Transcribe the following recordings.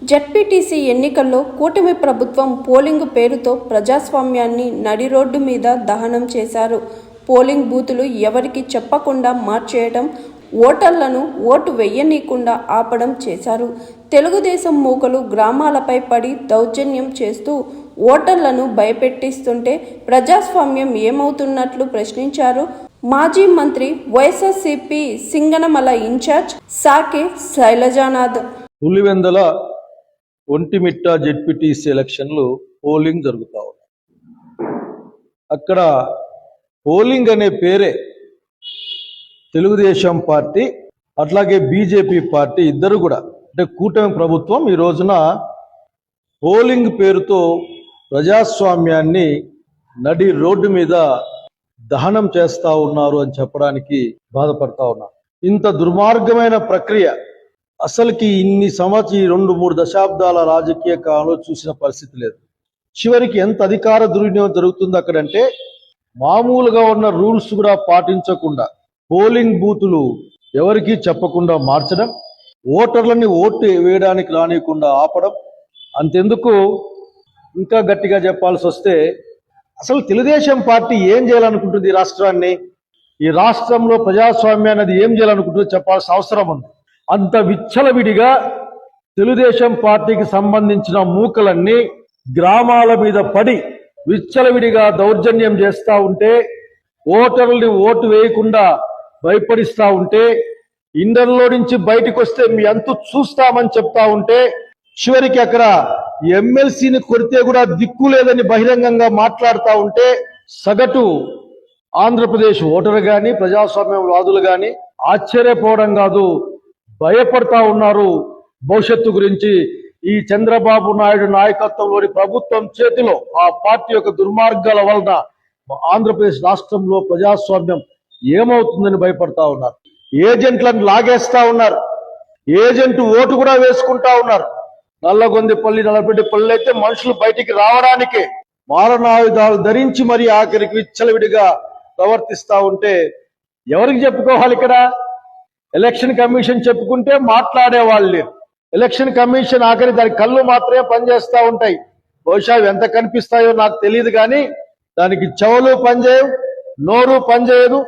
ZPTC ఎన్నికల్లో కూటమి ప్రభుత్వం పోలింగ్ పేరుతో ప్రజాస్వామ్యాన్ని నడి రోడ్డు మీద దహనం చేశారు. పోలింగ్ బూతులు ఎవరికి చెప్పకుండా మార్చేయడం, ఓటర్లను ఓటు వెయ్యనీయకుండా ఆపడం చేశారు. తెలుగుదేశం మూకలు గ్రామాలపై పడి దౌర్జన్యం చేస్తూ ఓటర్లను భయపెట్టిస్తుంటే ప్రజాస్వామ్యం ఏమవుతున్నట్లు ప్రశ్నించారు. మాజీ మంత్రి వైఎస్ఆర్సీపీ సింగనమల ఇన్ఛార్జ్ సాకే శైలజానాథ్. పులివెందుల ఒంటిమిట్ట జెడ్పీటీసీ ఎలక్షన్లు పోలింగ్ జరుగుతూ ఉన్నాయి. అక్కడ పోలింగ్ అనే పేరే తెలుగుదేశం పార్టీ అట్లాగే బీజేపీ పార్టీ ఇద్దరు కూడా అంటే కూటమి ప్రభుత్వం ఈ రోజున పోలింగ్ పేరుతో ప్రజాస్వామ్యాన్ని నడి రోడ్డు మీద దహనం చేస్తా ఉన్నారు అని చెప్పడానికి బాధపడతా ఉన్నారు. ఇంత దుర్మార్గమైన ప్రక్రియ అసలుకి ఇన్ని సంవత్సరం 2-3 దశాబ్దాల రాజకీయ కాలంలో చూసిన పరిస్థితి లేదు. చివరికి ఎంత అధికార దుర్వినియోగం జరుగుతుంది అక్కడంటే మామూలుగా ఉన్న రూల్స్ కూడా పాటించకుండా పోలింగ్ బూతులు ఎవరికీ చెప్పకుండా మార్చడం, ఓటర్లని ఓటు వేయడానికి రానియకుండా ఆపడం. అంతెందుకు ఇంకా గట్టిగా చెప్పాల్సి వస్తే అసలు తెలుగుదేశం పార్టీ ఏం చేయాలనుకుంటుంది ఈ రాష్ట్రాన్ని, ఈ రాష్ట్రంలో ప్రజాస్వామ్యాన్ని అది ఏం చేయాలనుకుంటుందో చెప్పాల్సిన అవసరం ఉంది. అంత విచ్చలవిడిగా తెలుగుదేశం పార్టీకి సంబంధించిన మూకలన్నీ గ్రామాల మీద పడి విచ్చలవిడిగా దౌర్జన్యం చేస్తూ ఉంటే, ఓటర్లని ఓటు వేయకుండా భయపడిస్తూ ఉంటే, ఇండర్లో నుంచి బయటకు వస్తే మీ అంతు చూస్తామని చెప్తా ఉంటే, చివరికి అక్కడ ఎమ్మెల్సీని కొడితే కూడా దిక్కు లేదని బహిరంగంగా మాట్లాడుతూ ఉంటే సగటు ఆంధ్రప్రదేశ్ ఓటరు కానీ ప్రజాస్వామ్యం వాదులు కానీ ఆశ్చర్యపోవడం కాదు, భయపడతా ఉన్నారు. భవిష్యత్తు గురించి ఈ చంద్రబాబు నాయుడు నాయకత్వంలోని ప్రభుత్వం చేతిలో ఆ పార్టీ యొక్క దుర్మార్గాల వలన ఆంధ్రప్రదేశ్ రాష్ట్రంలో ప్రజాస్వామ్యం ఏమవుతుందని భయపడతా ఉన్నారు. ఏజెంట్లను లాగేస్తా ఉన్నారు, ఏజెంట్ ఓటు కూడా వేసుకుంటా ఉన్నారు. నల్లగొందిపల్లి, నల్లబెడ్డిపల్లి అయితే మనుషులు బయటికి రావడానికే మారణాయుధాలు ధరించి మరి ఆఖరికి విచ్చలవిడిగా ప్రవర్తిస్తా ఉంటే ఎవరికి చెప్పుకోవాలి? ఇక్కడ ఎలక్షన్ కమిషన్ చెప్పుకుంటే మాట్లాడే వాళ్ళు లేరు. ఎలక్షన్ కమిషన్ ఆఖరి దాని కళ్ళు మాత్రమే పనిచేస్తూ ఉంటాయి. బహుశా ఎంత కనిపిస్తాయో నాకు తెలియదు, కానీ దానికి చెవులు పనిచేయవు, నోరు పనిచేయదు,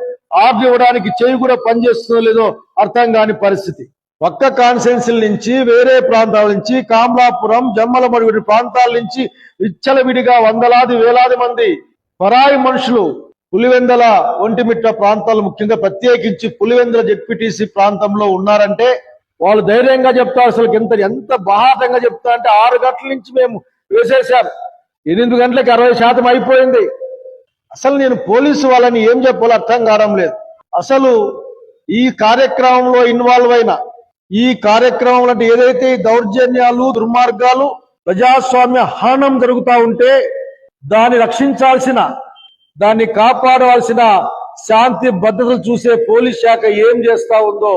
ఆర్డర్ ఇవ్వడానికి చెయ్యి కూడా పనిచేస్తుందో లేదో అర్థం కాని పరిస్థితి. పక్క కాన్స్టిట్యున్సీల నుంచి, వేరే ప్రాంతాల నుంచి, కామలాపురం, జమ్మలమడుగు ప్రాంతాల నుంచి విచ్చలవిడిగా వందలాది వేలాది మంది పరాయి మనుషులు పులివెందుల ఒంటిమిట్ట ప్రాంతాలు, ముఖ్యంగా ప్రత్యేకించి పులివెందుల జెడ్పీటీసీ ప్రాంతంలో ఉన్నారంటే వాళ్ళు ధైర్యంగా చెప్తారు. అసలు ఎంత బాహాటంగా చెప్తా అంటే 6 గంటల నుంచి మేము వేసేసాం, 8 గంటలకు 60% అయిపోయింది. అసలు నేను పోలీసు వాళ్ళని ఏం చెప్పాలో అర్థం కావడం లేదు. అసలు ఈ కార్యక్రమంలో ఇన్వాల్వ్ అయిన, ఈ కార్యక్రమం అంటే ఏదైతే దౌర్జన్యాలు, దుర్మార్గాలు, ప్రజాస్వామ్య హననం జరుగుతూ ఉంటే దాన్ని రక్షించాల్సిన, దాన్ని కాపాడవలసిన శాంతి భద్రతలు చూసే పోలీస్ శాఖ ఏం చేస్తా ఉందో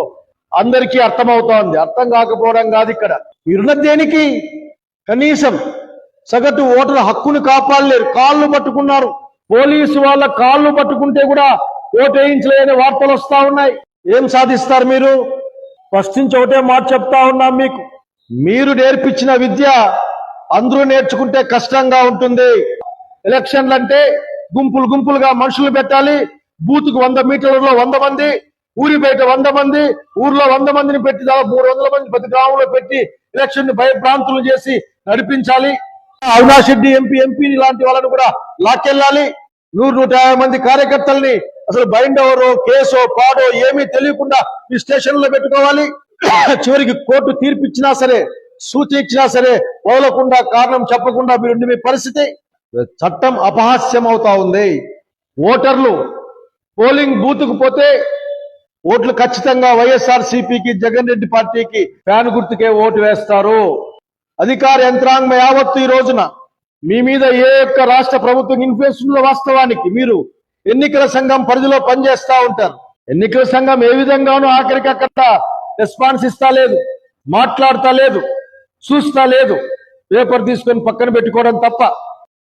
అందరికీ అర్థమవుతా ఉంది. అర్థం కాకపోవడం కాదు, ఇక్కడ మీరున్న దేనికి కనీసం సగటు ఓటర్ హక్కును కాపాడలేరు. కాళ్ళు పట్టుకున్నారు, పోలీసు వాళ్ళ కాళ్ళు పట్టుకుంటే కూడా ఓటు వేయించలేని వార్తలు వస్తా ఉన్నాయి. ఏం సాధిస్తారు మీరు? ఫస్ట్ నుంచి ఒకటే మాట చెప్తా ఉన్నాం మీకు, మీరు నేర్పించిన విద్య అందరూ నేర్చుకుంటే కష్టంగా ఉంటుంది. ఎలక్షన్లు అంటే గుంపులు గుంపులుగా మనుషులు పెట్టాలి. బూత్కు 100 మీటర్లలో 100 మంది, ఊరి బయట 100 మంది, ఊర్లో 100 మందిని పెట్టి 300 మంది ప్రతి గ్రామంలో పెట్టి ఎలక్షన్ భయభ్రాంతులు చేసి నడిపించాలి. అవినాష్ రెడ్డి ఎంపీ ఇలాంటి వాళ్ళని కూడా లాక్కెళ్ళాలి. 100-150 మంది కార్యకర్తల్ని అసలు బైండ్ ఎవరో, కేసో పాడో ఏమీ తెలియకుండా ఈ స్టేషన్లో పెట్టుకోవాలి. చివరికి కోర్టు తీర్పు ఇచ్చినా సరే, సూచి ఇచ్చినా సరే వదలకుండా, కారణం చెప్పకుండా మీరుండి మీ పరిస్థితి. చట్టం అపహాస్యం అవుతా ఉంది. ఓటర్లు పోలింగ్ బూత్కు పోతే ఓట్లు ఖచ్చితంగా వైఎస్ఆర్సీపీకి, జగన్ రెడ్డి పార్టీకి ఫ్యాన్ గుర్తుకే ఓటు వేస్తారు. అధికార యంత్రాంగం యావత్తు ఈ రోజున మీ మీద ఏ ఒక్క రాష్ట్ర ప్రభుత్వం ఇన్ఫ్లుయెన్స్ ఉందో వాస్తవానికి మీరు ఎన్నికల సంఘం పరిధిలో పనిచేస్తా ఉంటారు. ఎన్నికల సంఘం ఏ విధంగానూ ఆఖరికి అక్కడ రెస్పాన్స్ ఇస్తా లేదు, మాట్లాడతా లేదు, చూస్తా లేదు, పేపర్ తీసుకొని పక్కన పెట్టుకోవడం తప్ప.